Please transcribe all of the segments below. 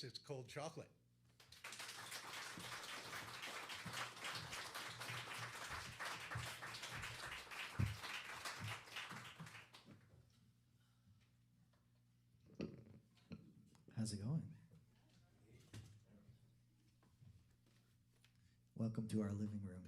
case, it's cold chocolate. How's it going? Welcome to our living room.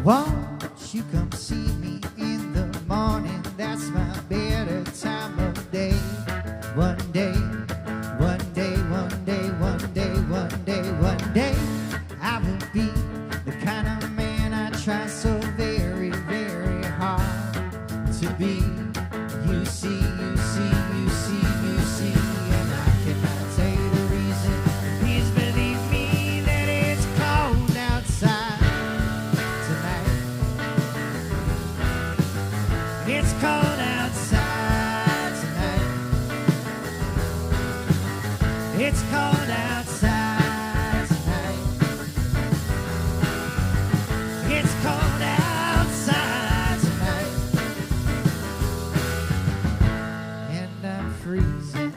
Won't you come see me in the morning? That's my better time of day. One day, one day, one day, one day, one day, one day, I will be the kind of man I try so very, very hard to be. You see, you see, you see, you see, and I cannot tell you the reason. Please believe me that it's cold outside. It's cold outside tonight. It's cold outside tonight. It's cold outside tonight. And I'm freezing.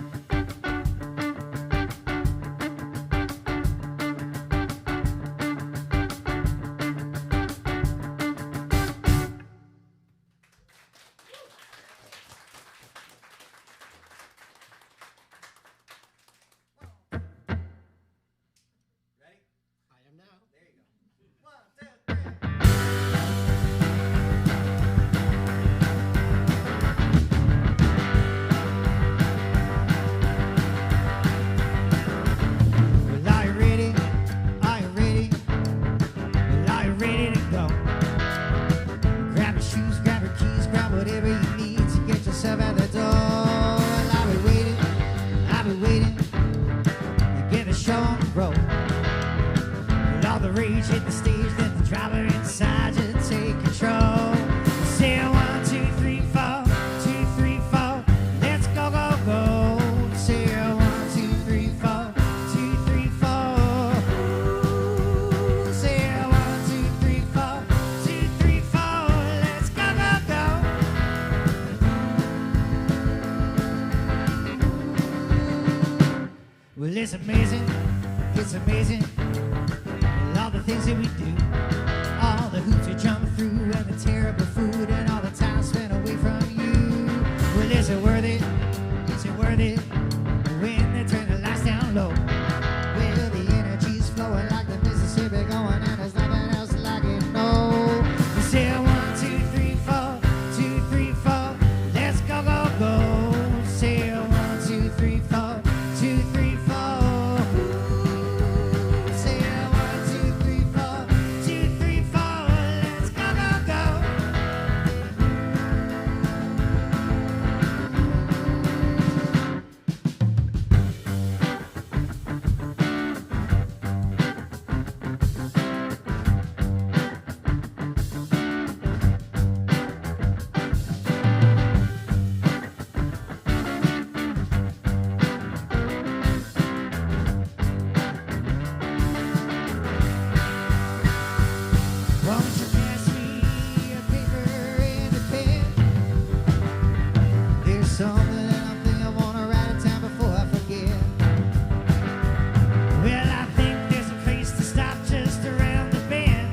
Well, it's amazing, things that we do, all the hoops we jump through, and the terrible food, and all the time spent away from you. Well, is it worth it? Is it worth it? When they turn the lights down low, well, the energy's flowing like the Mississippi going, and there's nothing else like it, no. We say 1, 2, 3, 4, 2, 3, 4, let's go, go, go. Say 1, 2, 3, 4, 2, 3, 4. Say 1, 2, 3, 4, 2, 3, 4, let's go, go, go. Won't you pass me a paper and a pen? There's something that I'm thinking I want to write it down before I forget. Well, I think there's a place to stop just around the bend.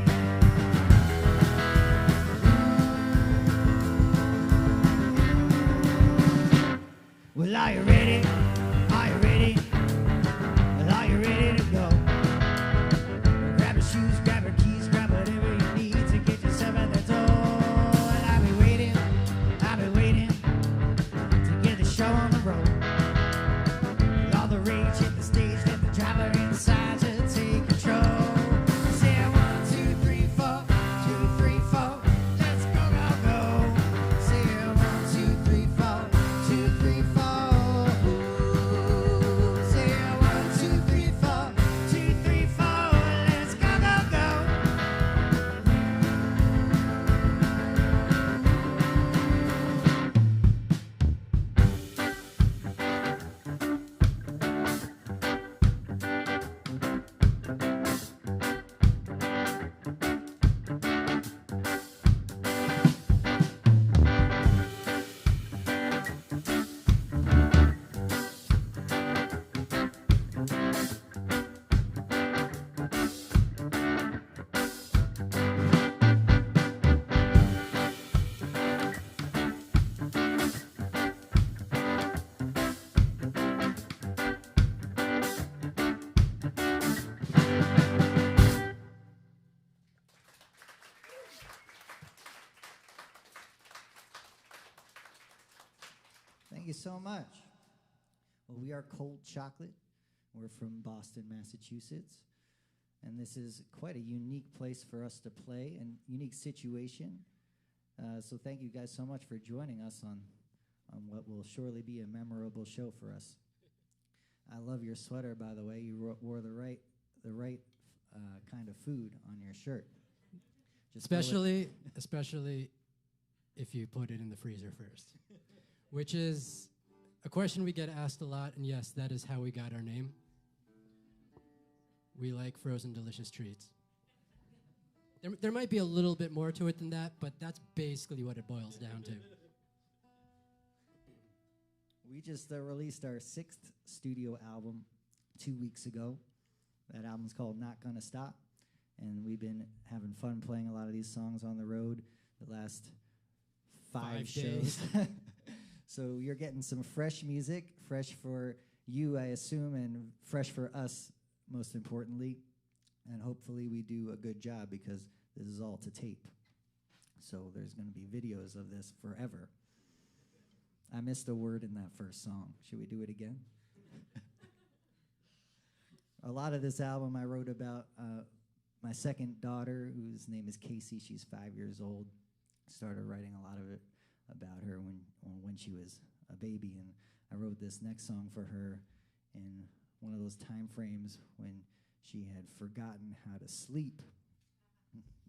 Well, are you ready? Are you ready? Well, are you ready to go? Grab your shoes, grab your keys, grab whatever you need to get yourself out the door. And I'll be waiting to get the show on the road. With all the rage, hit the stage, let the driver inside to take control. Say 1, 2, 3, 4, 2, 3, 4, let's go, go, go. Say 1, 2, 3, 4, 2, 3, 4. Say 1, 2, 3, 4, 2, 3, 4, let's go, go, go. Thank you so much. Well, we are Cold Chocolate. We're from Boston, Massachusetts. And this is quite a unique place for us to play and unique situation. So thank you guys so much for joining us on what will surely be a memorable show for us. I love your sweater, by the way. You wore the right kind of food on your shirt. Just Especially if you put it in the freezer first, which is a question we get asked a lot, and yes, that is how we got our name. We like frozen delicious treats. There might be a little bit more to it than that, but that's basically what it boils down to. We just released our 6th studio album 2 weeks ago. That album's called Not Gonna Stop, and we've been having fun playing a lot of these songs on the road the last 5 shows. So you're getting some fresh music, fresh for you, I assume, and fresh for us, most importantly. And hopefully we do a good job because this is all to tape. So there's going to be videos of this forever. I missed a word in that first song. Should we do it again? A lot of this album I wrote about my second daughter, whose name is Casey. She's 5 years old. Started writing a lot of it about her when she was a baby, and I wrote this next song for her in one of those time frames when she had forgotten how to sleep.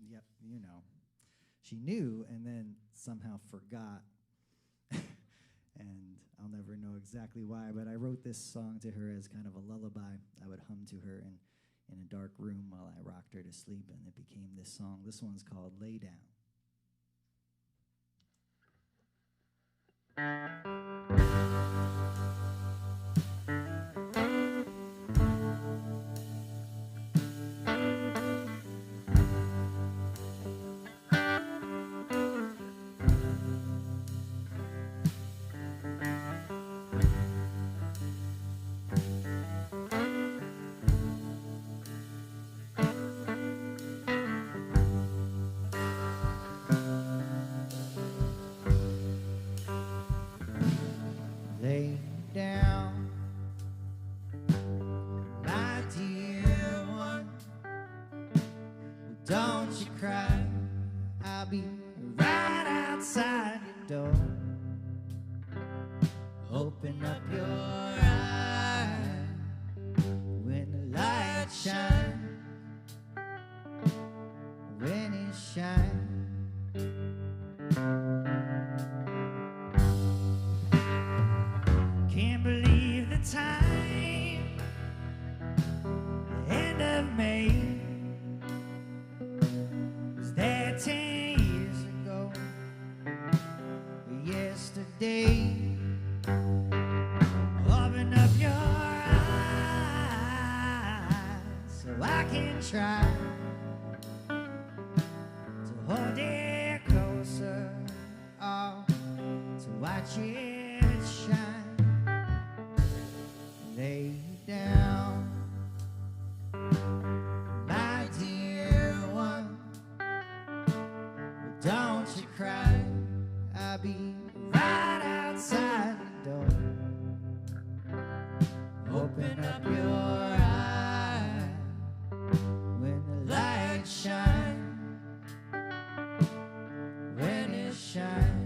Yep, you know. She knew and then somehow forgot. And I'll never know exactly why, but I wrote this song to her as kind of a lullaby I would hum to her in a dark room while I rocked her to sleep, and it became this song. This one's called Lay Down. Don't you cry, I'll be right outside your door. Open up your eyes when the light shines, when it shines. Can't believe the time, the end of May. Was that 10 years ago? Yesterday. Open up your eyes so I can try to hold it closer, oh, to watch it shine. Lay you down, my dear one. Don't you cry, I'll be right outside the door. Open up your eyes when the light shines, when it shines.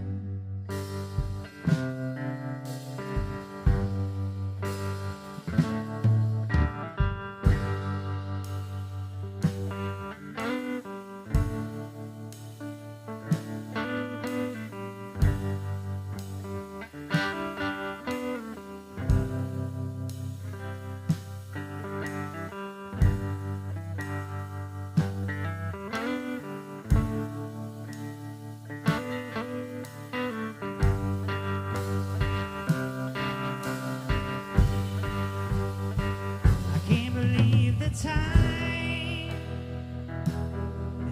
Time,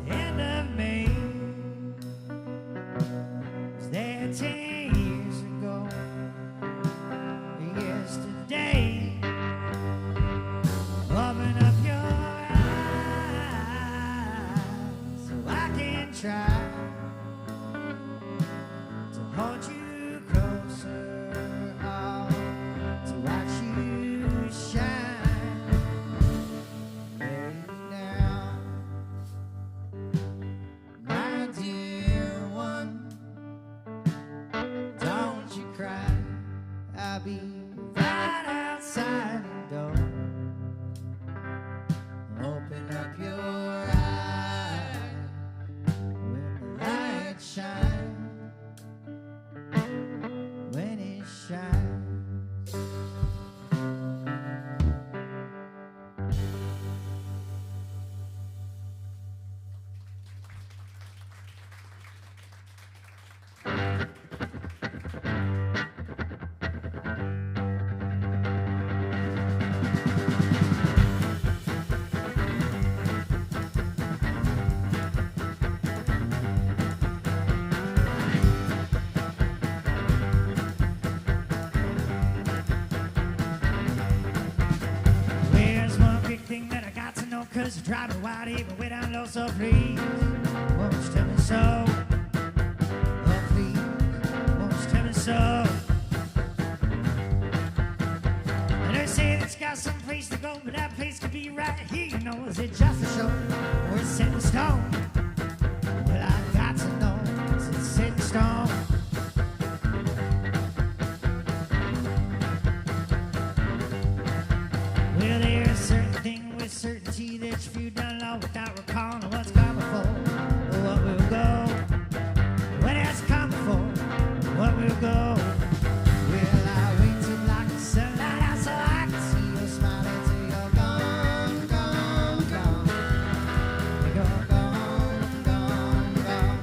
the end of May. Was that 10 years ago? Yesterday. Open up your eyes so I can try to hold you closer, oh, to watch you shine. I'll be right outside the door. Open up your eyes when the light shines, when it shines. Cause you drive me wild even way down low, so please, won't you tell me so? Oh please, won't you tell me so? And they say it's got some place to go, but that place could be right here, you know. Is it just a show, or is it set in stone? Well, I got to know, is it set in stone? Well, there's a certain thing with certainty that if you done long without recalling what's come before, or what will go. When it's come before, what will go. Well, I wait till like the sunlight out so I can see you smiling till you're gone, gone, gone. You're gone, gone, gone.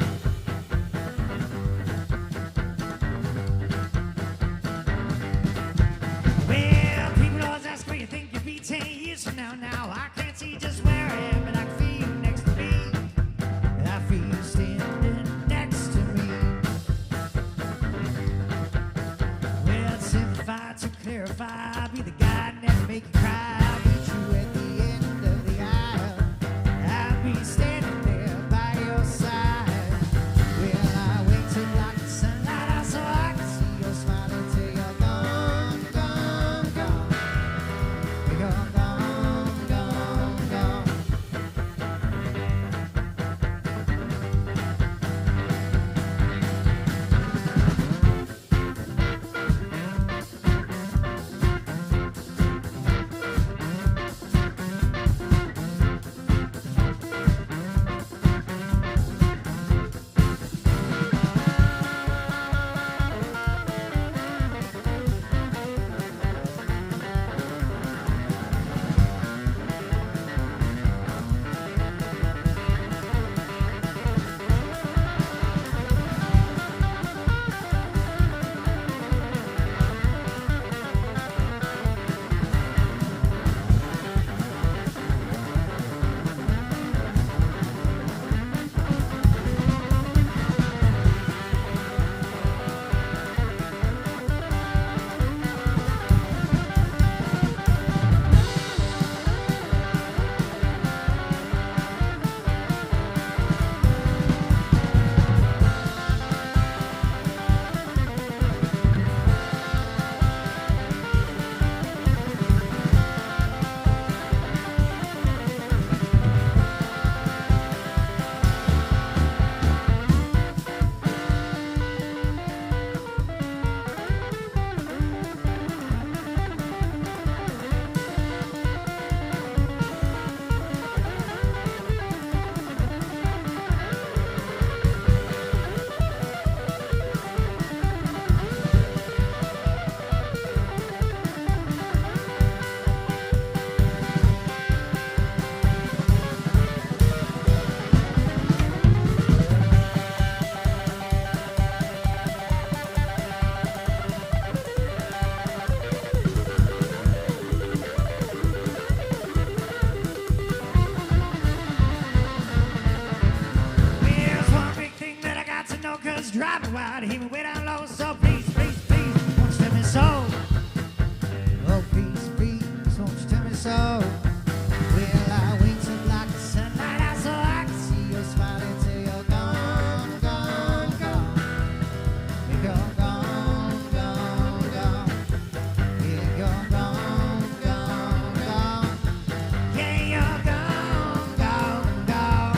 Well, people always ask where you think you'll be 10 years from now. Now I can't see just where I am, but I can feel you next to me. drop it wide, hear me way down low. So please, please, please, won't you tell me so? Oh, please, please, won't you tell me so? Well, I wait to block the sunlight out so I can see your smile until you're gone, gone, gone. You're gone, gone, gone, gone. You're gone, gone, gone, gone. Yeah, you're gone, gone, gone.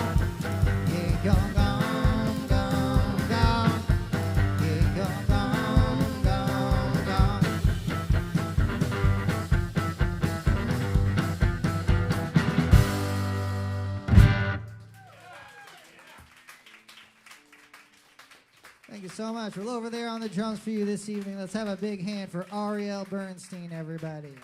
You're gone, gone, gone, gone. You're gone, gone, gone, gone. Thank you so much. We're over there on the drums for you this evening. Let's have a big hand for Ariel Bernstein, everybody.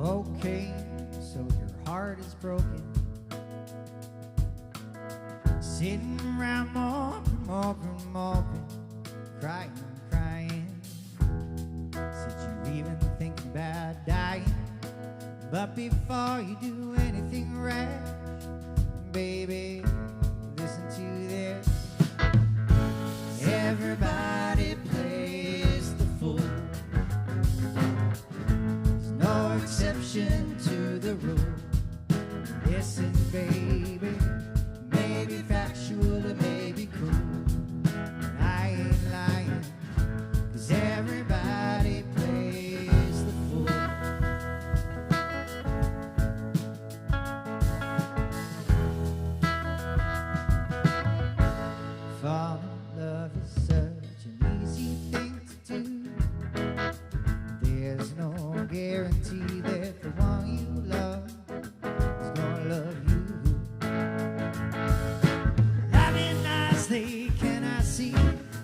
Okay, so your heart is broken. Sitting around moping, moping, moping, crying, crying. Said you're even thinking about dying. But before you do anything rash, baby, listen to this. Everybody plays the fool. No exception to the rule. Listen, baby, maybe factual or maybe cruel. I ain't lying, 'cause everybody plays the fool. Fall in love is such an easy thing to do. There's no guarantee that the one you love is gonna love you. Loving nicely, can I see?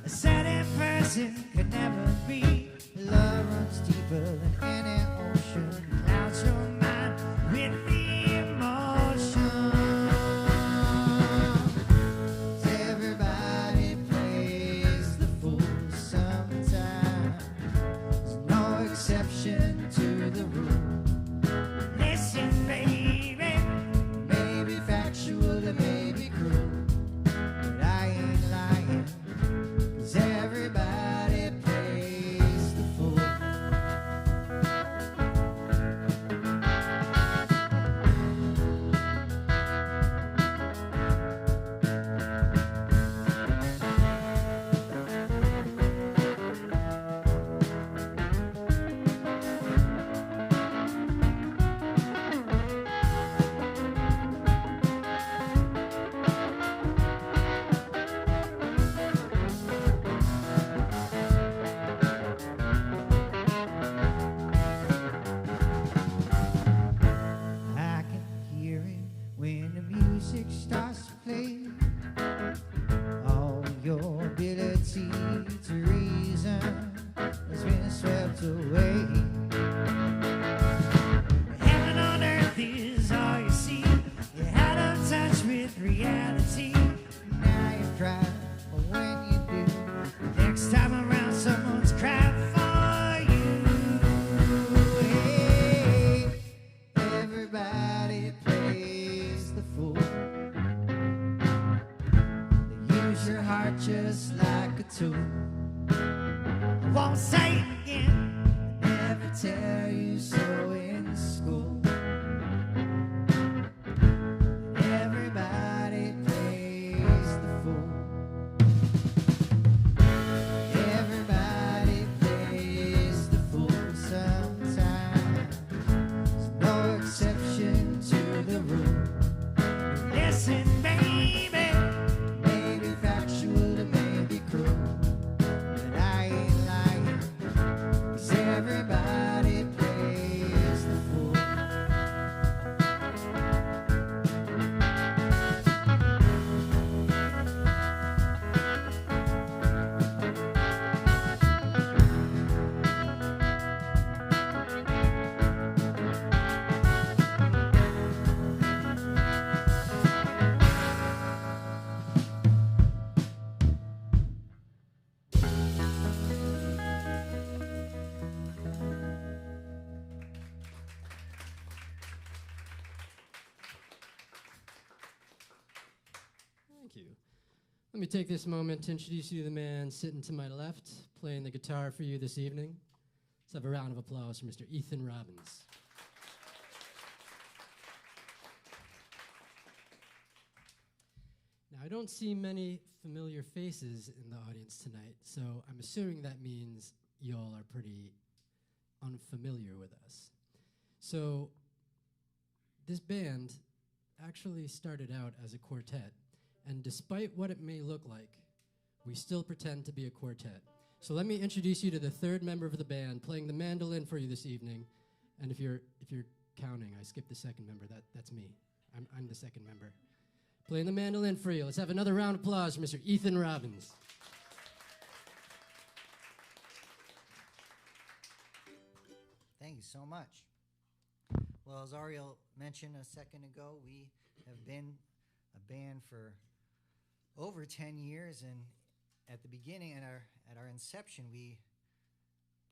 A certain person could never be. Love runs deeper than any ocean. Clouds your mind with the emotion. Everybody plays the fool sometimes. There's no exception to the rule. Listen, baby, maybe factual or maybe cruel, but I ain't lying, 'cause everybody plays the fool. I can hear it when the music starts to play. All your ability to reason has been swept away. Heaven on earth is all you see. You're out of touch with reality. Now you cry when you do. Next time around, someone's crying for you. Hey, everybody plays the fool. They use your heart just like a tool. I won't say it again, I never tell you so in school. Everybody plays the fool. Everybody plays Let me take this moment to introduce you to the man sitting to my left, playing the guitar for you this evening. Let's have a round of applause for Mr. Ethan Robbins. Now, I don't see many familiar faces in the audience tonight, so I'm assuming that means y'all are pretty unfamiliar with us. So, this band actually started out as a quartet, and despite what it may look like, we still pretend to be a quartet. So let me introduce you to the third member of the band, playing the mandolin for you this evening. And if you're counting, I skipped the second member. That's me. I'm the second member. Playing the mandolin for you. Let's have another round of applause for Mr. Ethan Robbins. Thank you so much. Well, as Ariel mentioned a second ago, we have been a band for over 10 years, and at the beginning, at our inception, we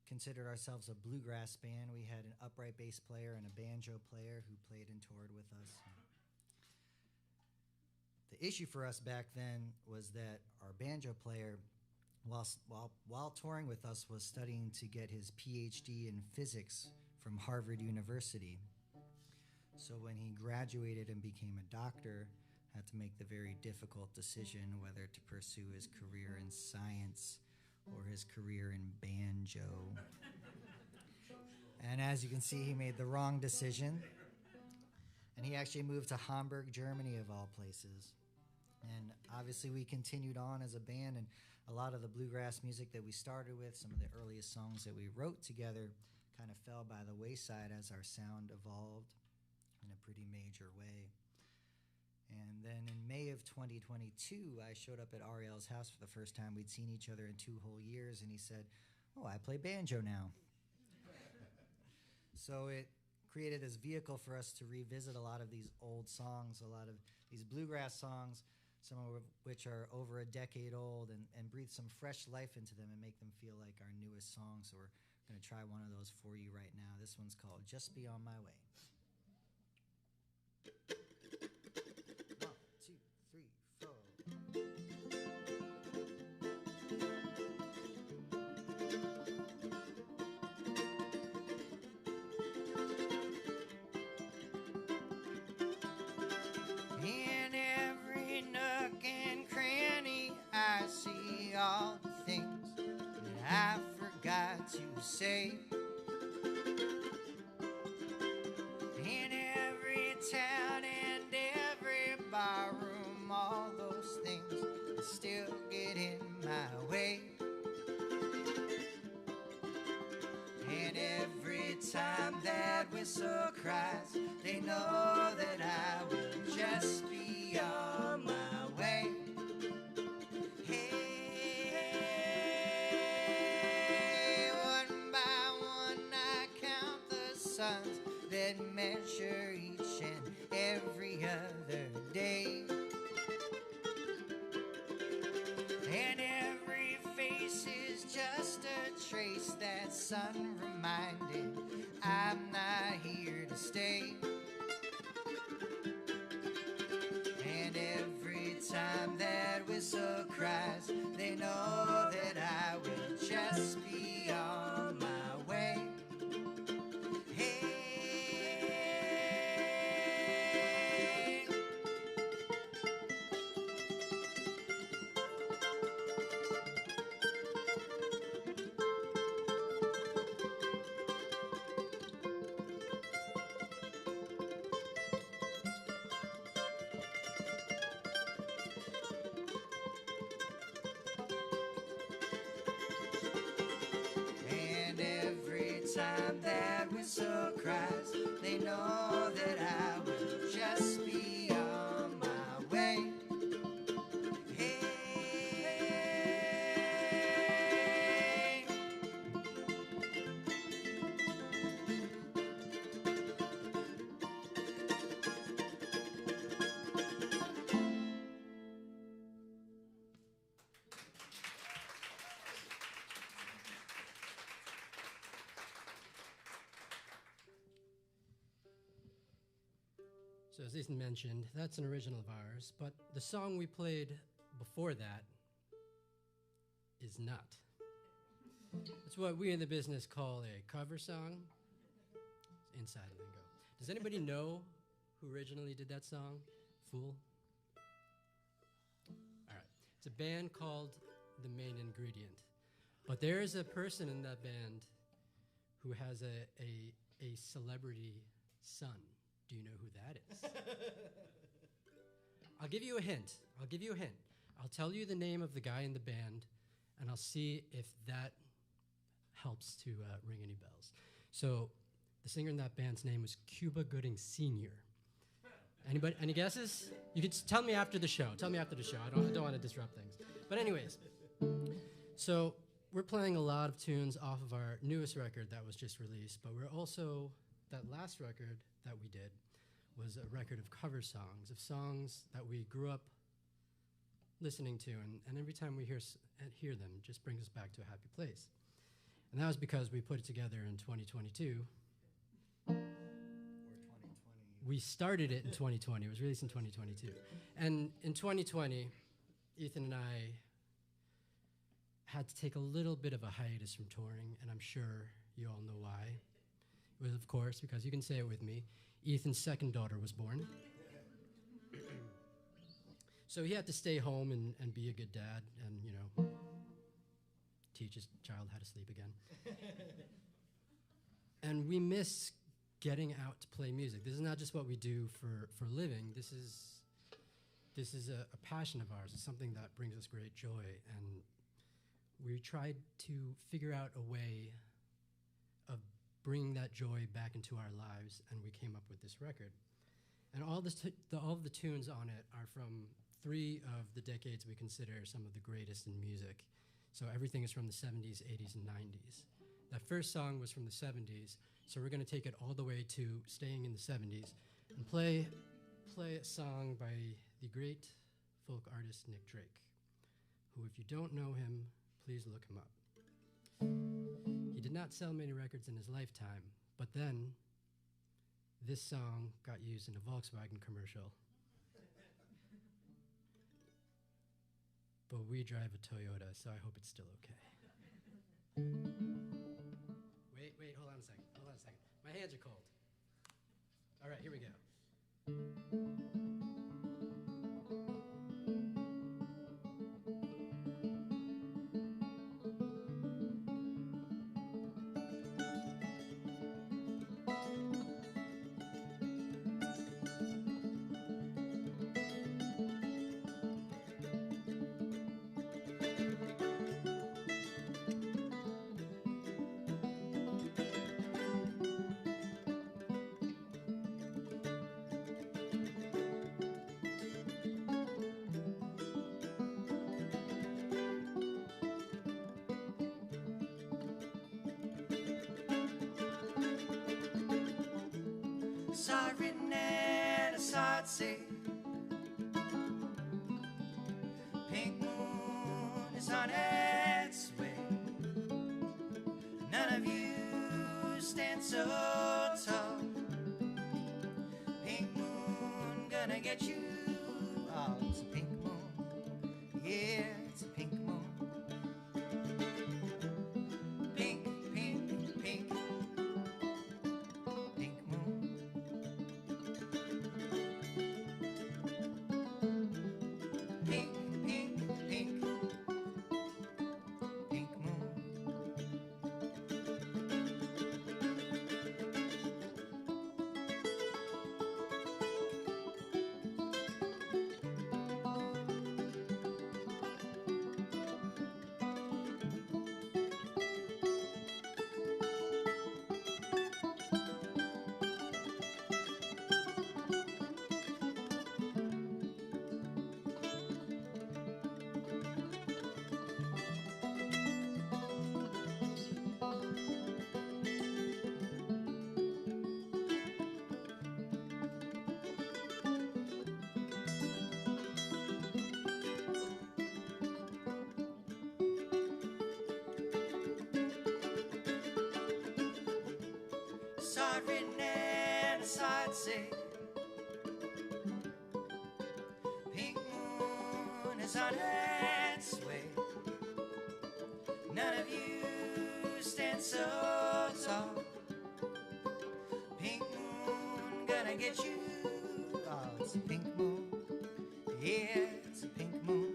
considered ourselves a bluegrass band. We had an upright bass player and a banjo player who played and toured with us. The issue for us back then was that our banjo player, while touring with us, was studying to get his PhD in physics from Harvard University. So when he graduated and became a doctor, had to make the very difficult decision whether to pursue his career in science or his career in banjo. And as you can see, he made the wrong decision. And he actually moved to Hamburg, Germany, of all places. And obviously we continued on as a band, and a lot of the bluegrass music that we started with, some of the earliest songs that we wrote together, kind of fell by the wayside as our sound evolved in a pretty major way. And then in May of 2022, I showed up at Ariel's house for the first time. We'd seen each other in 2 whole years, and he said, "Oh, I play banjo now." So it created this vehicle for us to revisit a lot of these old songs, a lot of these bluegrass songs, some of which are over a decade old, and breathe some fresh life into them and make them feel like our newest songs. So we're going to try one of those for you right now. This one's called Just Be On My Way. 1, 2, 3, 4. In every nook and cranny, I see all the things that I forgot to say. In every town and every barroom, all those things that still get in my way. And every time that whistle cries, they know that I will just be on my way. Hey, one by one I count the suns that measure each and every other day. And every face is just a trace, that sun reminding I'm not here to stay. And every time that whistle cries, they know that I will just be on my way. Hey. And every time that whistle cries, they know that I will just be on my way. Hey. So as Ethan mentioned, that's an original of ours, but the song we played before that is not. It's what we in the business call a cover song. It's inside lingo. Does anybody know who originally did that song? Fool? All right. It's a band called The Main Ingredient. But there is a person in that band who has a celebrity son. Do you know who that is? I'll give you a hint. I'll tell you the name of the guy in the band, and I'll see if that helps to ring any bells. So the singer in that band's name was Cuba Gooding Sr. Anybody? Any guesses? You could tell me after the show. I don't want to disrupt things. But anyways, so we're playing a lot of tunes off of our newest record that was just released, but we're also, that last record that we did was a record of cover songs, of songs that we grew up listening to, and every time we hear them, it just brings us back to a happy place. And that was because we put it together in 2022. Or 2020. We started it in 2020. It was released in 2022. And in 2020, Ethan and I had to take a little bit of a hiatus from touring, and I'm sure you all know why. It was, of course, because you can say it with me, Ethan's second daughter was born. So he had to stay home and be a good dad and, you know, teach his child how to sleep again. And we miss getting out to play music. This is not just what we do for a living. This is a passion of ours. It's something that brings us great joy. And we tried to figure out a way of bringing that joy back into our lives, and we came up with this record. And all of the tunes on it are from 3 of the decades we consider some of the greatest in music. So everything is from the 70s, 80s, and 90s. That first song was from the 70s, so we're going to take it all the way to staying in the 70s and play a song by the great folk artist Nick Drake, who, if you don't know him, please look him up. He did not sell many records in his lifetime, but then this song got used in a Volkswagen commercial. But we drive a Toyota, so I hope it's still okay. Wait, hold on a second. My hands are cold. All right, here we go. Saw it written and I saw it say, pink moon is on its way. None of you stand so tall. Pink moon gonna get you. Oh, it's a pink moon. Yeah, it's a pink moon. Pink, pink, pink. Pink moon. Pink, pink, pink. Pink moon. Saw it written and I saw it say, pink moon is on on and sway. None of you stand so tall. Pink moon gonna get you. Oh, it's a pink moon. Yeah, it's a pink moon.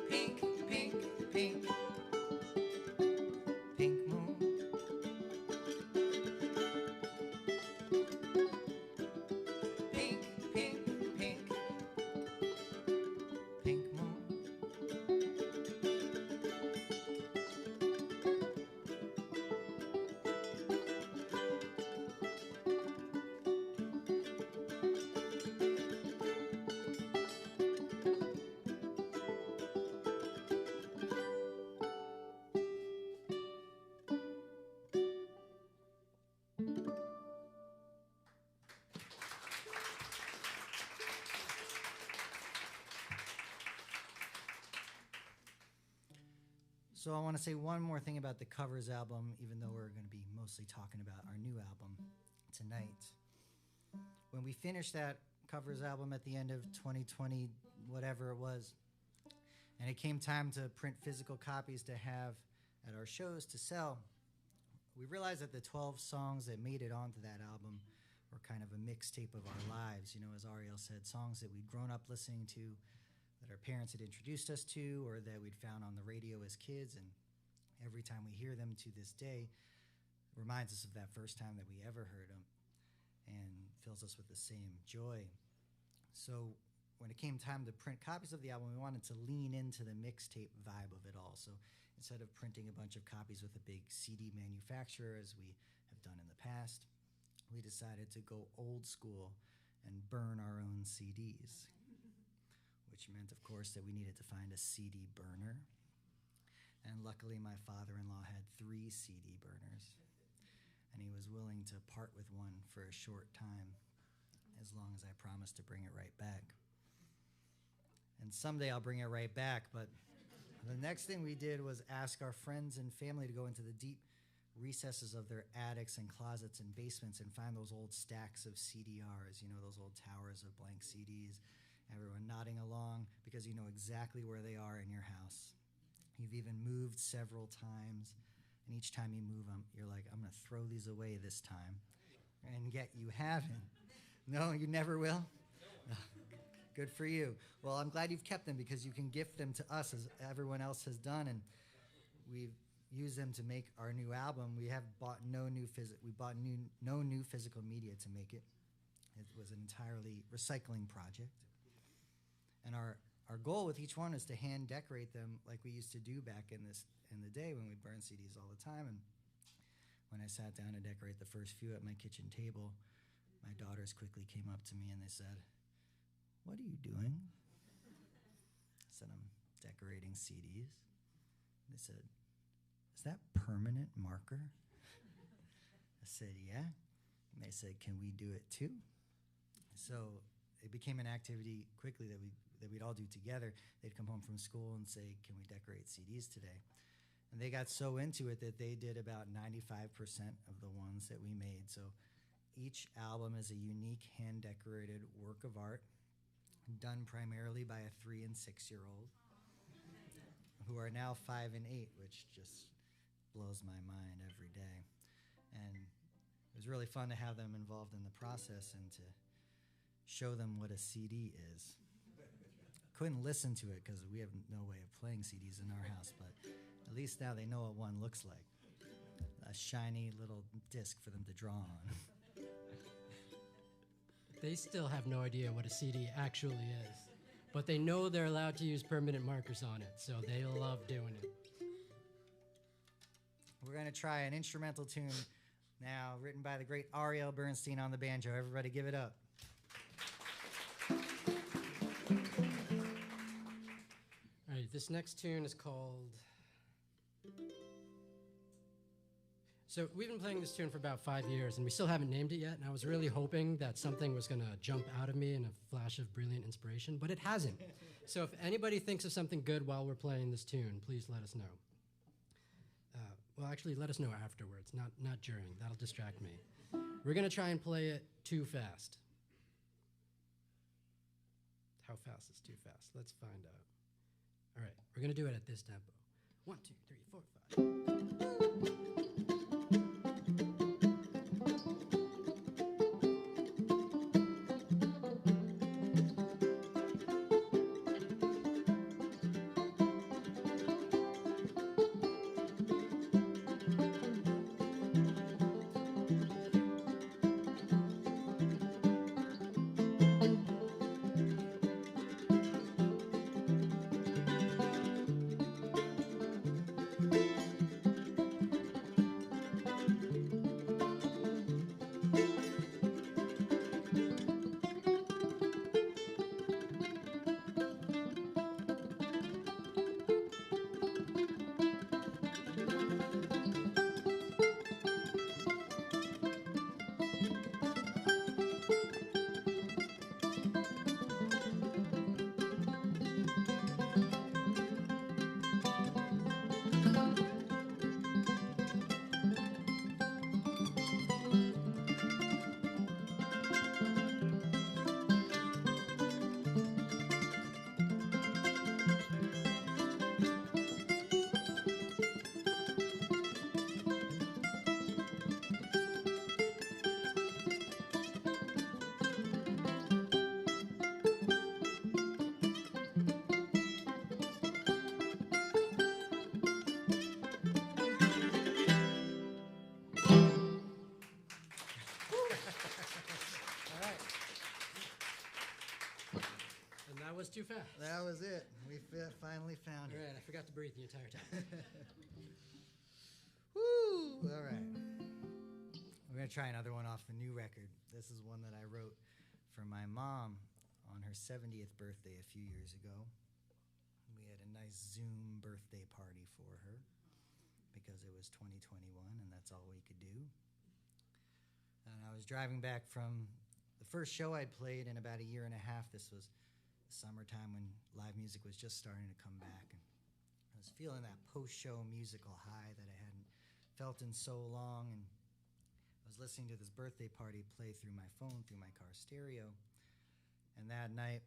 Pink, pink, pink. Pink moon. Pink, pink, pink. Pink moon. So I want to say one more thing about the covers album, even though we're going to be mostly talking about our new album tonight. When we finished that covers album at the end of 2020, whatever it was, and it came time to print physical copies to have at our shows to sell, we realized that the 12 songs that made it onto that album were kind of a mixtape of our lives. You know, as Ariel said, songs that we'd grown up listening to, that our parents had introduced us to, or that we'd found on the radio as kids, and every time we hear them to this day, it reminds us of that first time that we ever heard them, and fills us with the same joy. So when it came time to print copies of the album, we wanted to lean into the mixtape vibe of it all. So instead of printing a bunch of copies with a big CD manufacturer, as we have done in the past, we decided to go old school and burn our own CDs. Which meant, of course, that we needed to find a CD burner. And luckily, my father-in-law had 3 CD burners. And he was willing to part with one for a short time, as long as I promised to bring it right back. And someday I'll bring it right back, but the next thing we did was ask our friends and family to go into the deep recesses of their attics and closets and basements and find those old stacks of CDRs, you know, those old towers of blank CDs. Everyone nodding along because you know exactly where they are in your house. You've even moved several times, and each time you move them, you're like, I'm going to throw these away this time. And yet you haven't. No, you never will? Good for you. Well, I'm glad you've kept them because you can gift them to us as everyone else has done, and we've used them to make our new album. We have bought no new physical media to make it. It was an entirely recycling project. And our goal with each one is to hand decorate them like we used to do back in the day when we'd burn CDs all the time. And when I sat down to decorate the first few at my kitchen table, my daughters quickly came up to me and they said, "What are you doing?" I said, "I'm decorating CDs." They said, "Is that permanent marker?" I said, "Yeah." And they said, "Can we do it too?" So it became an activity quickly that we'd all do together. They'd come home from school and say, "Can we decorate CDs today?" And they got so into it that they did about 95% of the ones that we made. So each album is a unique hand-decorated work of art done primarily by a 3- and 6-year-old who are now 5 and 8, which just blows my mind every day. And it was really fun to have them involved in the process and to show them what a CD is. Couldn't listen to it because we have no way of playing CDs in our house, but at least now they know what one looks like. A shiny little disc for them to draw on. They still have no idea what a CD actually is, but they know they're allowed to use permanent markers on it, so they love doing it. We're going to try an instrumental tune now, written by the great Ariel Bernstein on the banjo. Everybody give it up. All right, this next tune is called... So we've been playing this tune for about 5 years, and we still haven't named it yet, and I was really hoping that something was going to jump out of me in a flash of brilliant inspiration, but it hasn't. So if anybody thinks of something good while we're playing this tune, please let us know. Well, actually, let us know afterwards, not during. That'll distract me. We're going to try and play it too fast. how fast is too fast? Let's find out. All right, we're going to do it at this tempo. 1, 2, 3, 4, 5. Was too fast. That was it. We finally found it. All right, I forgot to breathe the entire time. Woo! All right. We're going to try another one off the new record. This is one that I wrote for my mom on her 70th birthday a few years ago. We had a nice Zoom birthday party for her because it was 2021 and that's all we could do. And I was driving back from the first show I'd played in about a year and a half. This was summertime when live music was just starting to come back, and I was feeling that post-show musical high that I hadn't felt in so long, and I was listening to this birthday party play through my phone, through my car stereo, and that night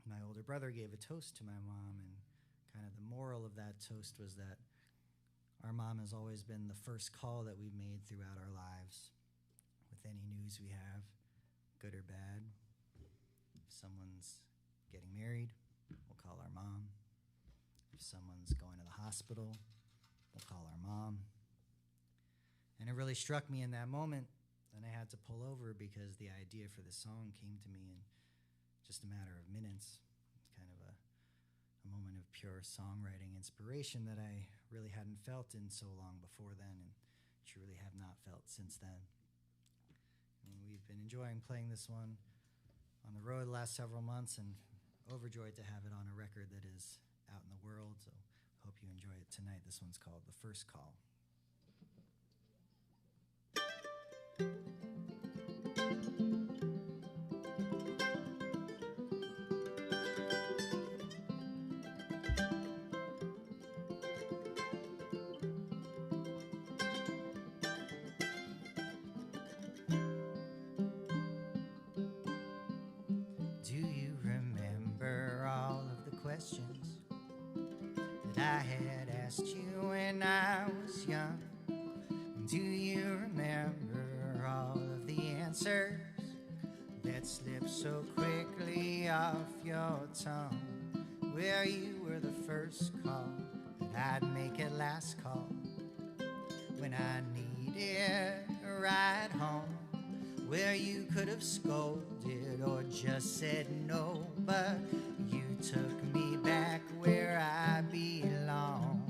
my older brother gave a toast to my mom, and kind of the moral of that toast was that our mom has always been the first call that we've made throughout our lives with any news we have, good or bad. If someone's getting married, we'll call our mom. If someone's going to the hospital, we'll call our mom. And it really struck me in that moment, and I had to pull over because the idea for the song came to me in just a matter of minutes. It's kind of a moment of pure songwriting inspiration that I really hadn't felt in so long before then, and truly have not felt since then. And we've been enjoying playing this one on the road the last several months, and overjoyed to have it on a record that is out in the world, so hope you enjoy it tonight. This one's called The First Call. Questions that I had asked you when I was young. Do you remember all of the answers that slipped so quickly off your tongue? Where you were the first call, that I'd make it last call when I needed a ride home. Where you could have scolded or just said no, but you took me back where I belong.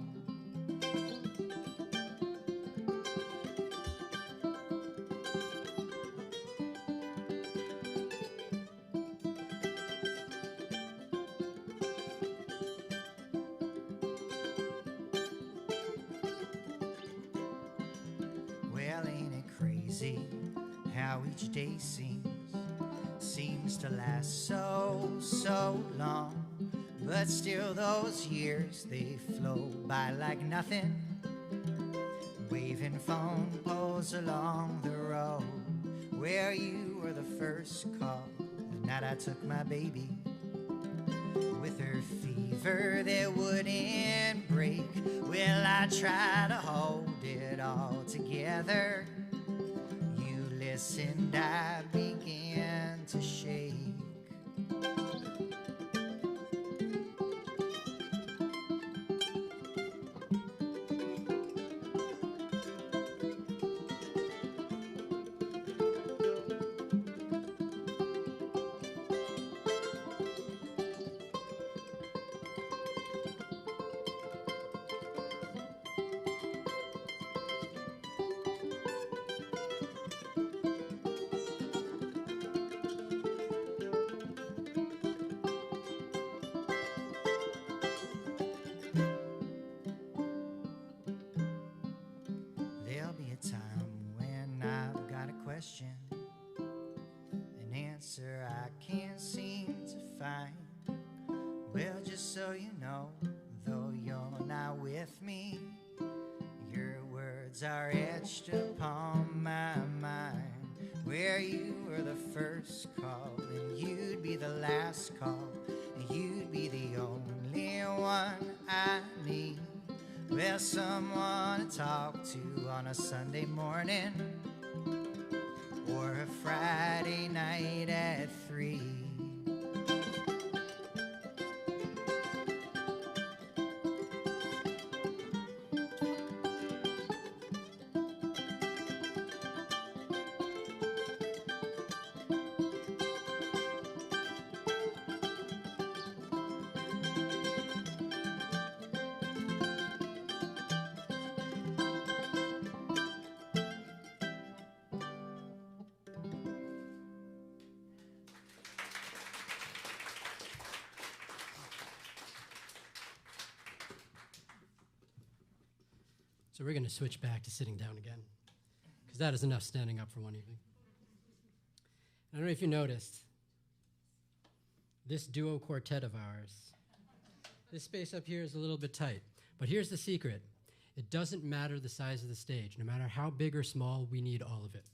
Well, ain't it crazy how each day seems to last so long? But still those years, they flow by like nothing, waving phone poles along the road. Where you were the first call, the night I took my baby river that wouldn't break. Well, I try to hold it all together. You listened, I began to shake. An answer I can't seem to find. Well, just so you know, though you're not with me, your words are etched upon my mind. Where you were the first call, and you'd be the last call, and you'd be the only one I need. Well, someone to talk to on a Sunday morning, or a Friday night at 3. So we're going to switch back to sitting down again, because that is enough standing up for one evening. I don't know if you noticed, this duo quartet of ours, this space up here is a little bit tight. But here's the secret. It doesn't matter the size of the stage. No matter how big or small, we need all of it.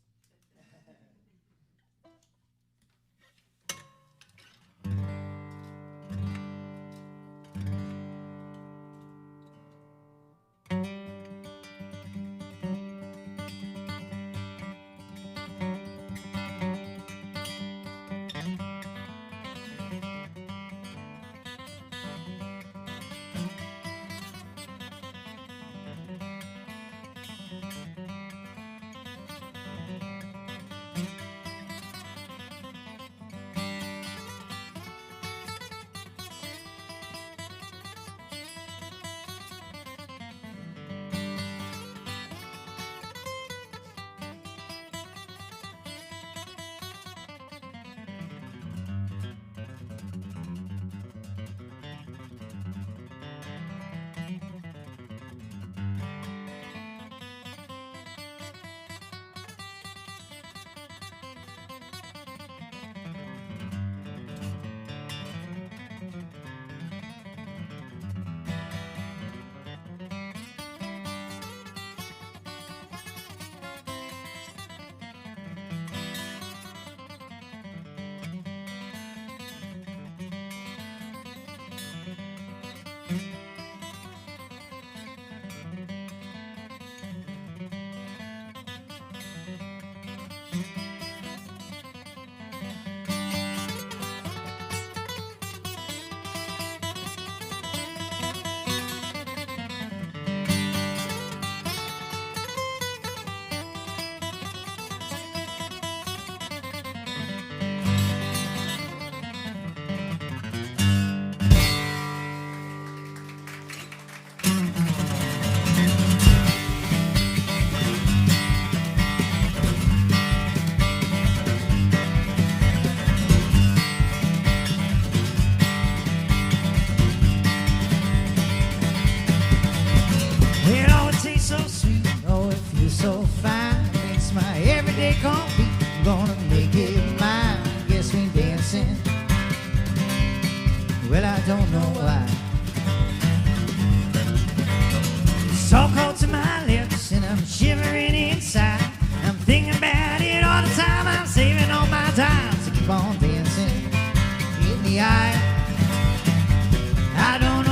Well, I don't know why. It's so cold to my lips and I'm shivering inside. I'm thinking about it all the time. I'm saving all my time to keep on dancing in the eye. I don't know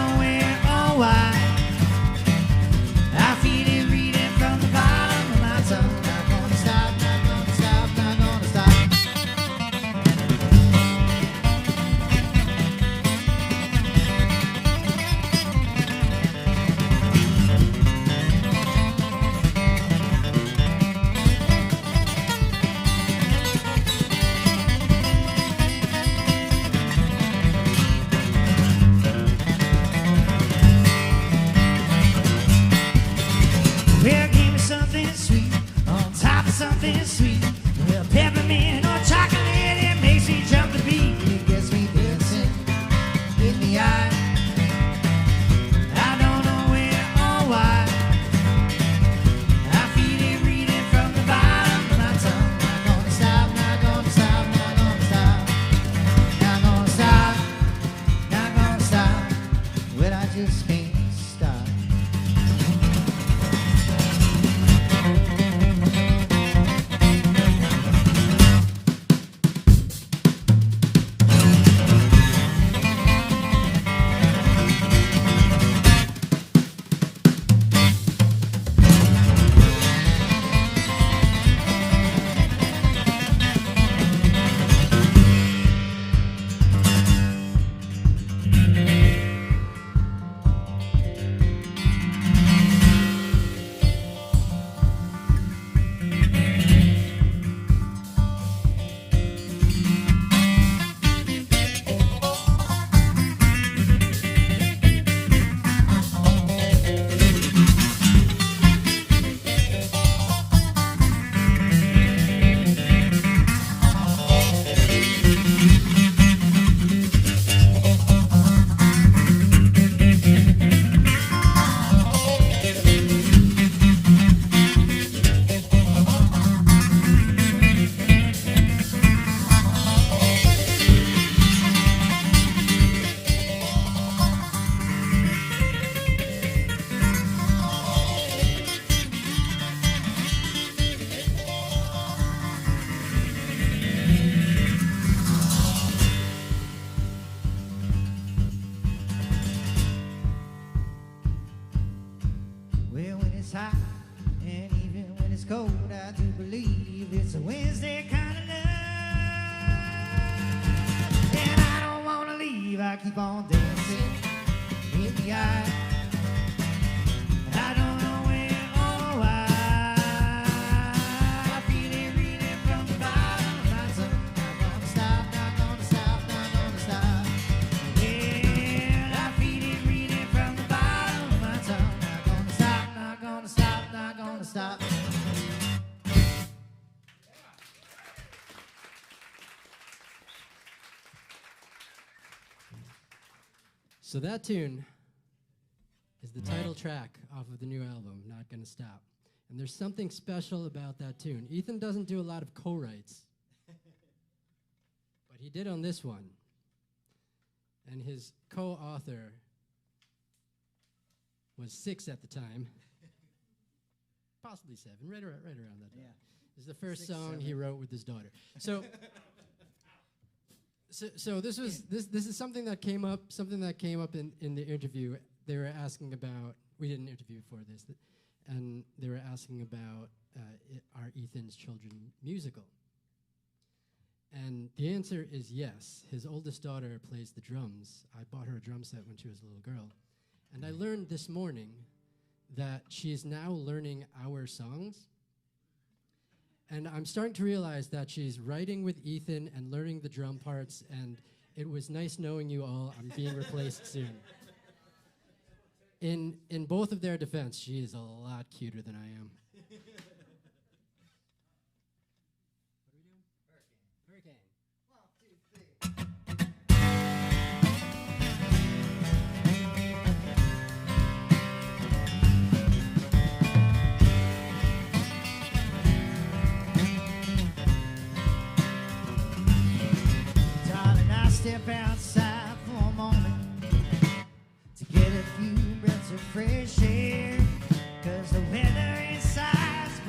just can't stop. It's hot, and even when it's cold, I do believe it's a Wednesday kind of love. And I don't want to leave, I keep on dancing in the eye. I don't know when or why. I feel it reading from the bottom of my soul. Not gonna stop, not gonna stop, not gonna stop. Yeah, I feel it reading from the bottom of my tongue. Not gonna stop, not gonna stop, not gonna stop. So that tune is the title track off of the new album, Not Gonna Stop. And there's something special about that tune. Ethan doesn't do a lot of co-writes, but he did on this one. And his co-author was 6 at the time, possibly 7, right around that time. Yeah. This is the first 6, song 7. he wrote with his daughter. So this is something that came up in the interview. They were asking about, we did an interview for this, and they were asking about are Ethan's children musical? And the answer is yes. His oldest daughter plays the drums. I bought her a drum set when she was a little girl. And I learned this morning that she is now learning our songs. And I'm starting to realize that she's writing with Ethan and learning the drum parts, and it was nice knowing you all. I'm being replaced soon. In both of their defense, she is a lot cuter than I am. What are we doing? Hurricane. 1, 2, 3. Step outside for a moment to get a few breaths of fresh air, 'cause the weather inside's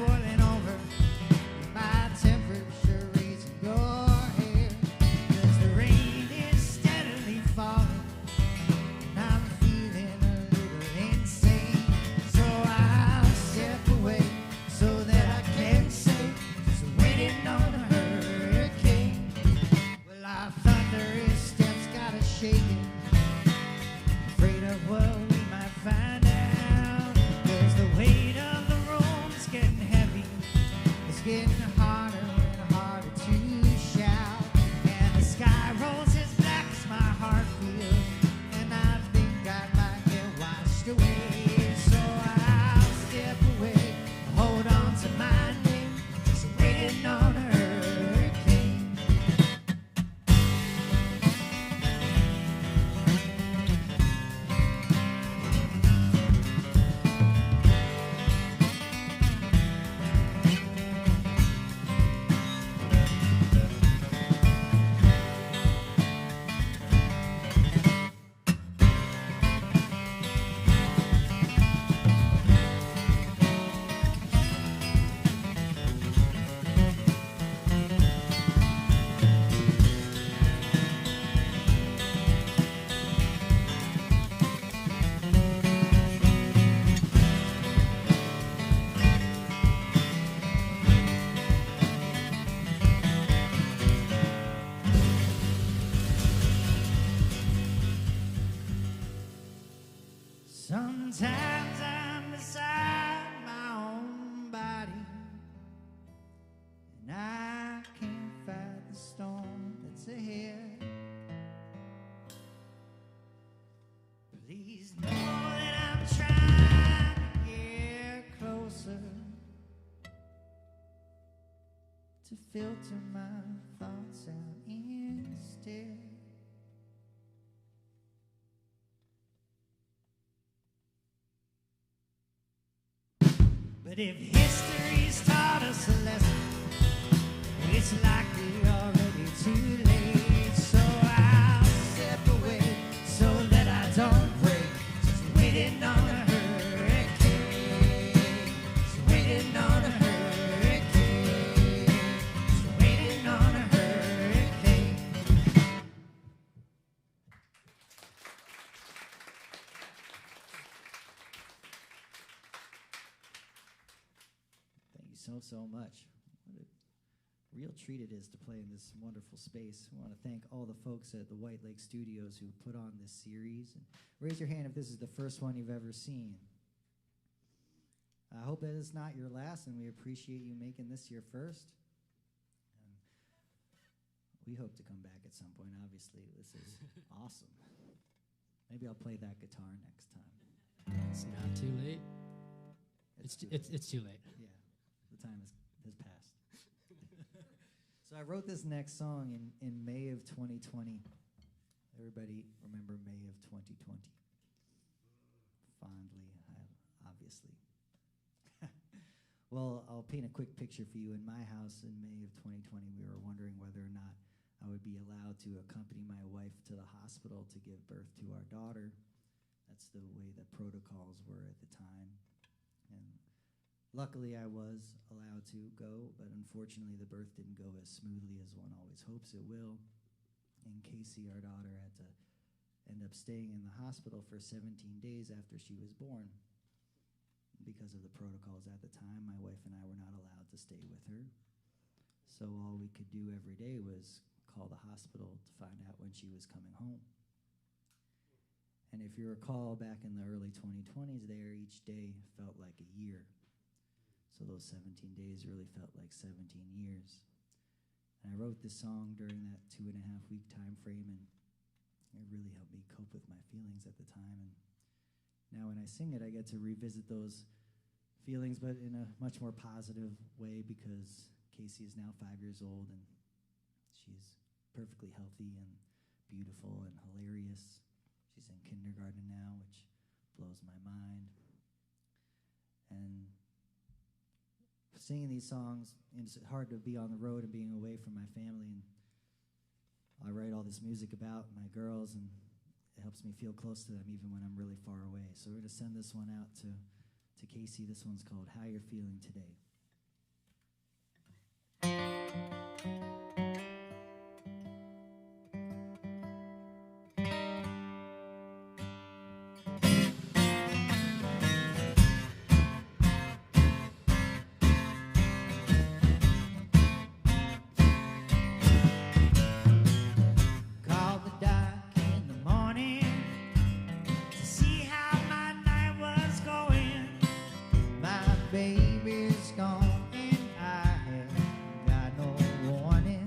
Sometimes I'm beside my own body, and I can't fight the storm that's ahead. Please know that I'm trying to get closer, to filter my thoughts out instead. But if history's taught us a lesson, it's likely already too late. So I'll step away so that I don't break. Just waiting on a hurricane. Just waiting on a hurricane. Just waiting on a hurricane. Thank you so much. What a real treat it is to play in this wonderful space. I want to thank all the folks at the White Lake Studios who put on this series. And raise your hand if this is the first one you've ever seen. I hope that it's not your last, and we appreciate you making this your first. We hope to come back at some point, obviously. This is awesome. Maybe I'll play that guitar next time. It's not too late. It's too late. Yeah, the time has passed. So I wrote this next song in May of 2020. Everybody remember May of 2020? Fondly, obviously. Well, I'll paint a quick picture for you. In my house in May of 2020, we were wondering whether or not I would be allowed to accompany my wife to the hospital to give birth to our daughter. That's the way the protocols were at the time. And luckily, I was allowed to go, but unfortunately, the birth didn't go as smoothly as one always hopes it will. And Casey, our daughter, had to end up staying in the hospital for 17 days after she was born. Because of the protocols at the time, my wife and I were not allowed to stay with her. So all we could do every day was call the hospital to find out when she was coming home. And if you recall, back in the early 2020s there, each day felt like a year. So those 17 days really felt like 17 years. And I wrote this song during that 2.5-week time frame, and it really helped me cope with my feelings at the time. And now when I sing it, I get to revisit those feelings, but in a much more positive way, because Casey is now 5 years old, and she's perfectly healthy and beautiful and hilarious. She's in kindergarten now, which blows my mind. And singing these songs, and it's hard to be on the road and being away from my family, and I write all this music about my girls, and it helps me feel close to them even when I'm really far away. So we're going to send this one out to Casey. This one's called How You're Feeling Today. Baby's gone and I have got no warning.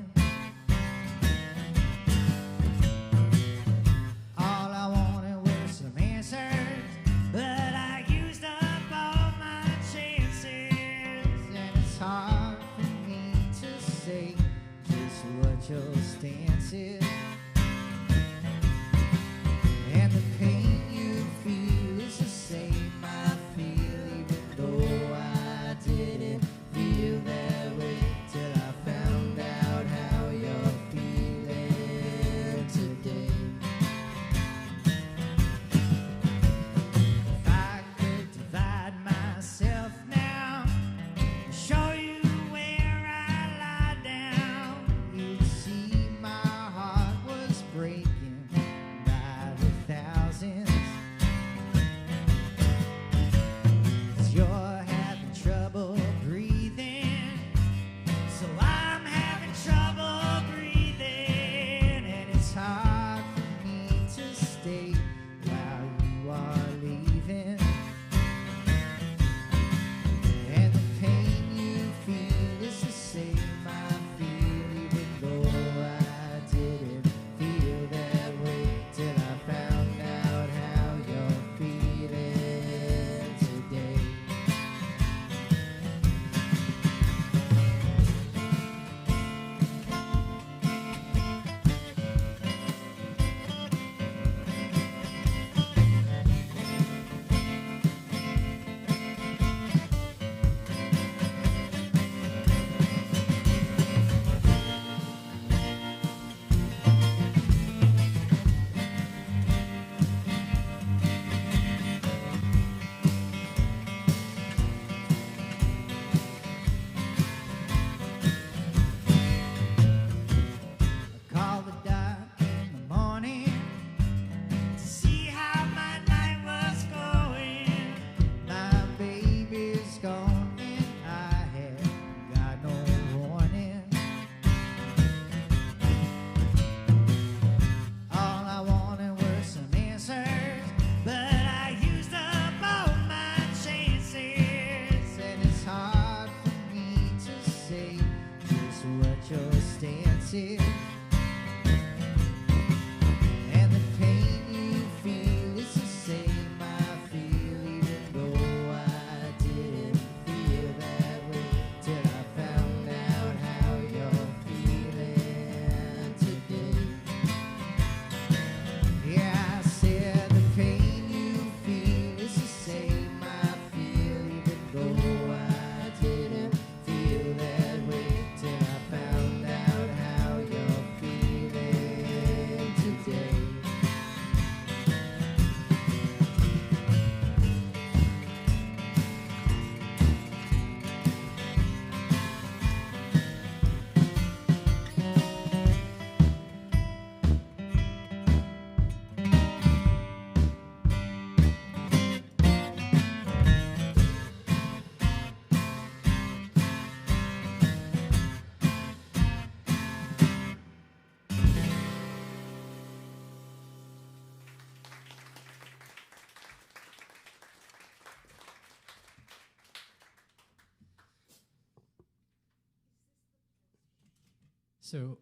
So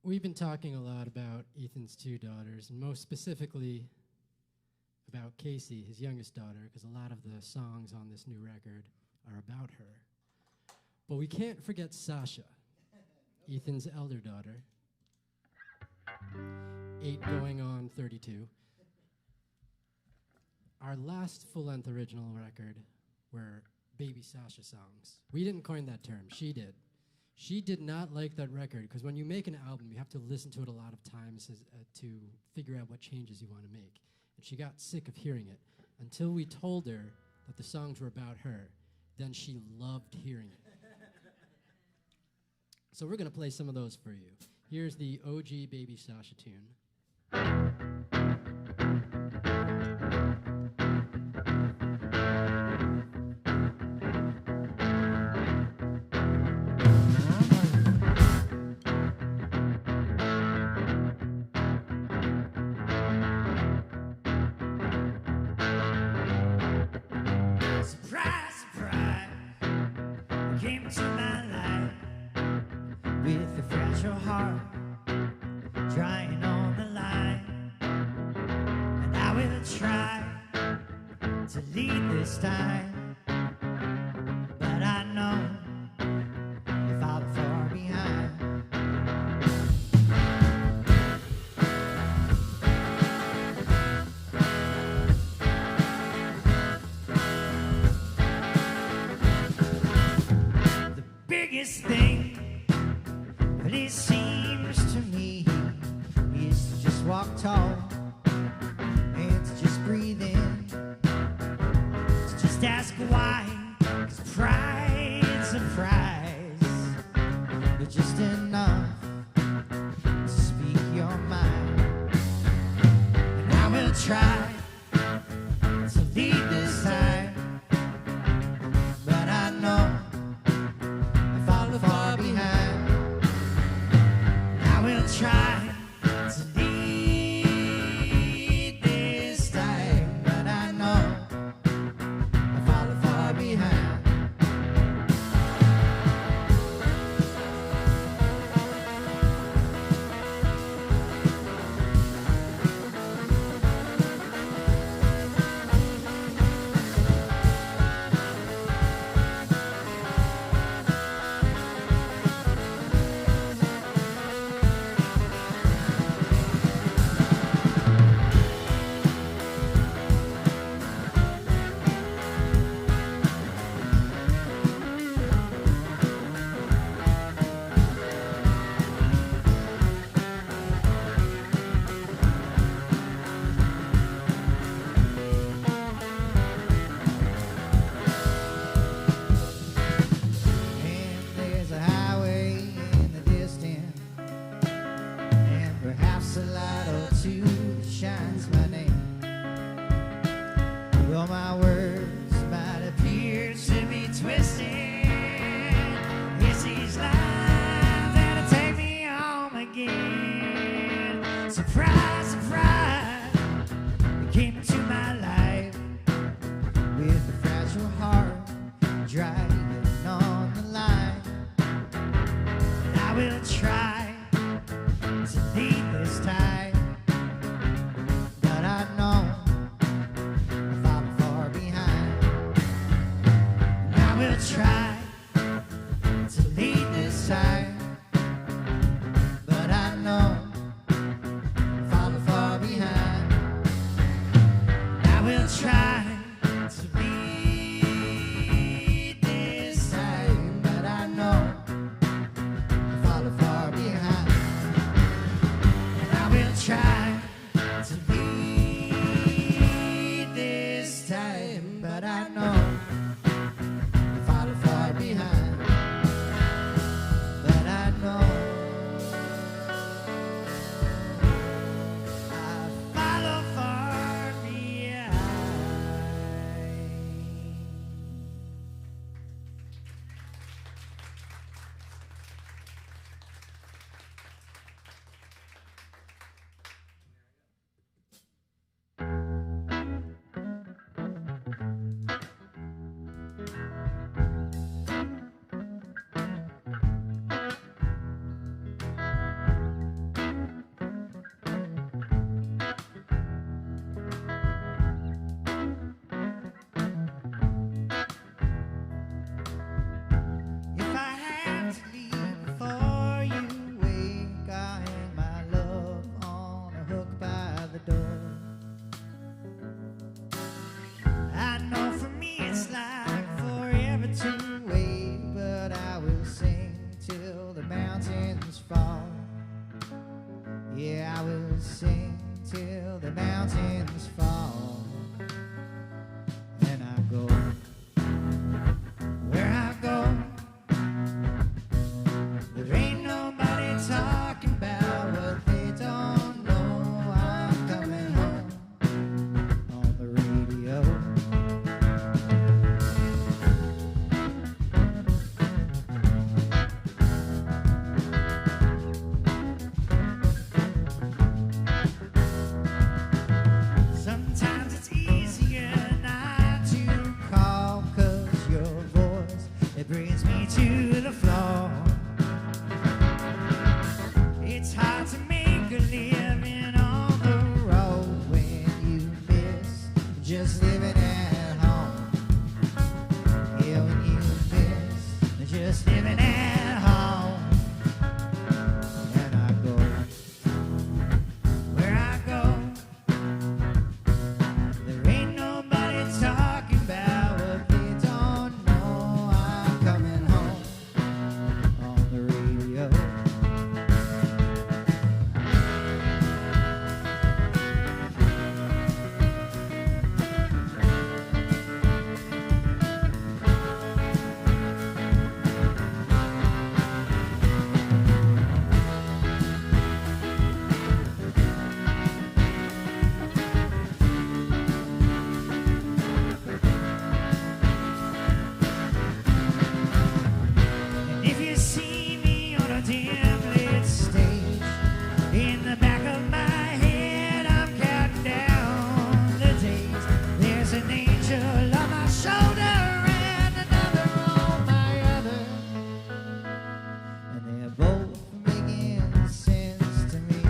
we've been talking a lot about Ethan's two daughters, and most specifically about Casey, his youngest daughter, because a lot of the songs on this new record are about her. But we can't forget Sasha, Ethan's elder daughter, 8 going on 32. Our last full-length original record were Baby Sasha songs. We didn't coin that term, she did. She did not like that record, because when you make an album, you have to listen to it a lot of times to figure out what changes you want to make. And she got sick of hearing it, until we told her that the songs were about her. Then she loved hearing it. So we're going to play some of those for you. Here's the OG Baby Sasha tune. Thing, but it seems to me, is to just walk tall and to just breathe in, to just ask why, 'cause pride's a prize, but just enough to speak your mind. And I will try to lead this time, but I know far behind. I will try to lead this time, but I know I follow far behind. Surprise, surprise, you came into my life with a fragile heart, driving on the line. And I will try to lead this time, but I know I fall far behind. And I will try to lead this time, but I know try to lead this time, but I know I follow far behind. And I will try to lead this time, but I know I follow far behind. But I know I follow far behind. just living at home. Yeah, when you miss just living at home. And I go where I go. There ain't nobody talking about what they don't know. I'm coming home on the radio. And if you see me on a dim lit stage, in the back of my head I'm counting down the days. There's an angel on my shoulder and another on my other, and they're both making sense to me.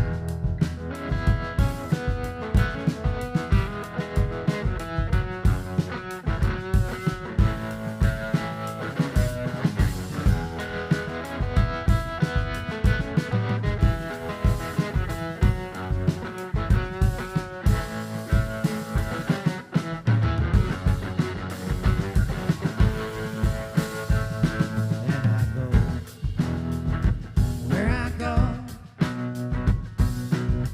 And I go where I go.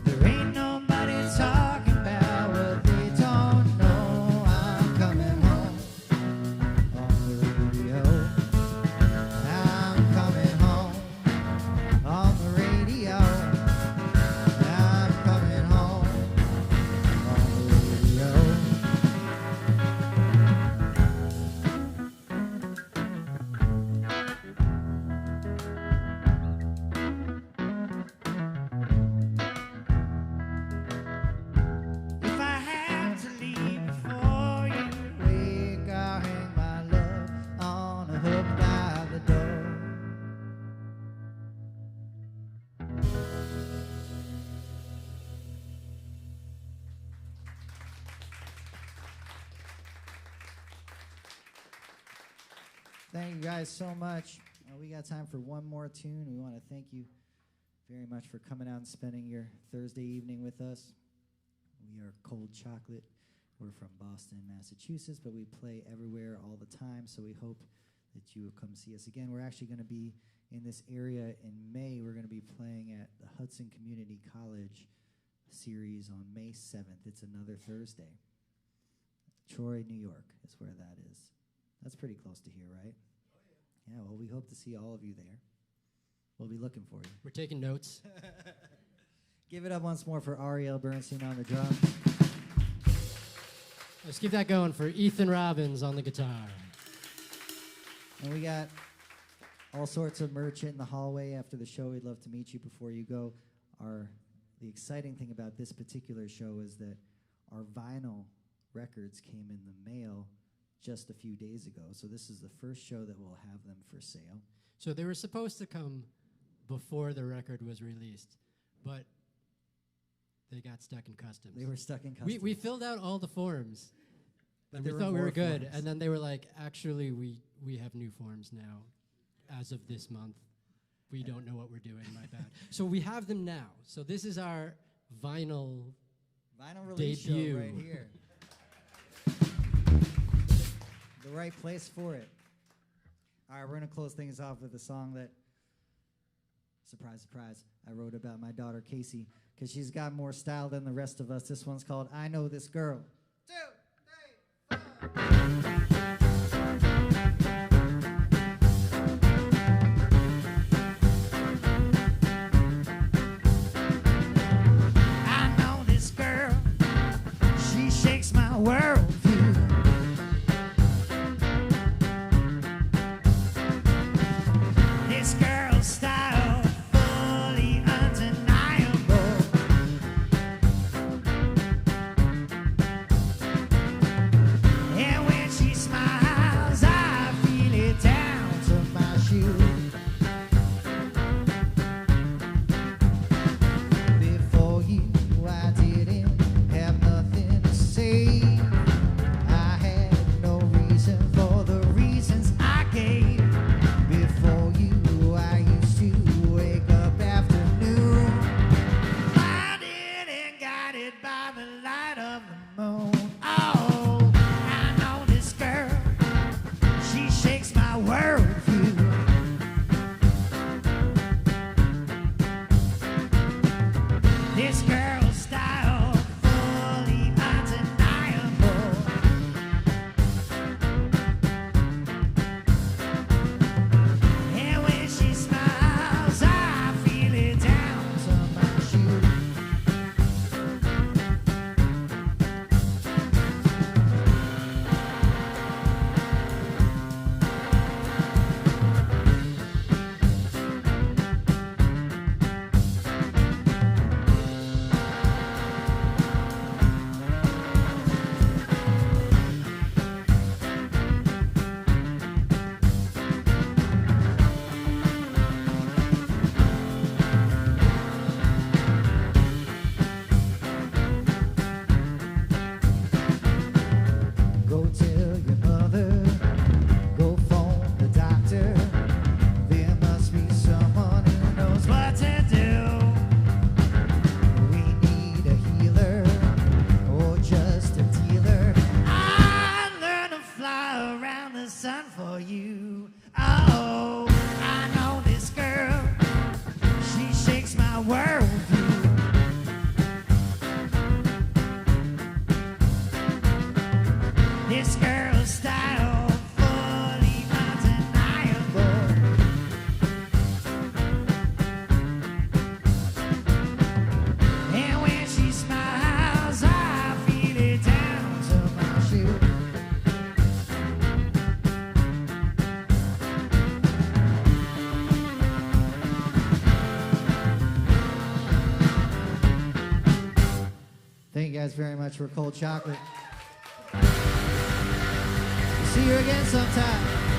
There ain't nobody talking about what they don't know. I'm coming home on the radio. I'm coming home on the radio. I'm coming home on the radio. If I have to leave before you wake, I'll hang my love on a hook by the door. Thank you guys so much. We got time for one more tune. We want to thank you very much for coming out and spending your Thursday evening with us. We are Cold Chocolate. We're from Boston, Massachusetts, but we play everywhere all the time, so we hope that you will come see us again. We're actually going to be in this area in May. We're going to be playing at the Hudson Community College series on May 7th. It's another Thursday. Troy, New York is where that is. That's pretty close to here, right? Yeah, well, we hope to see all of you there. We'll be looking for you. We're taking notes. Give it up once more for Ariel Bernstein on the drums. Let's keep that going for Ethan Robbins on the guitar. And we got all sorts of merch in the hallway after the show. We'd love to meet you before you go. The exciting thing about this particular show is that our vinyl records came in the mail just a few days ago. So this is the first show that we'll have them for sale. So they were supposed to come before the record was released, but they got stuck in customs. They were stuck in customs. We filled out all the forms, and we there were thought we were more good. forms. And then they were like, actually, we have new forms now as of this month. We don't know what we're doing, my bad. So we have them now. So this is our vinyl release debut. show right here. The right place for it. All right, we're going to close things off with a song that, surprise, surprise, I wrote about my daughter Casey, because she's got more style than the rest of us. This one's called I Know This Girl. 2, 3, 4. I know this girl, she shakes my worldview. This girl's style fully undeniable. And when she smiles, sun for you. Oh, I know this girl. She shakes my world through. This girl's style fully undeniable. And when she smiles, I feel it down to my shoe. Thank you guys very much for Cold Chocolate. See you again sometime.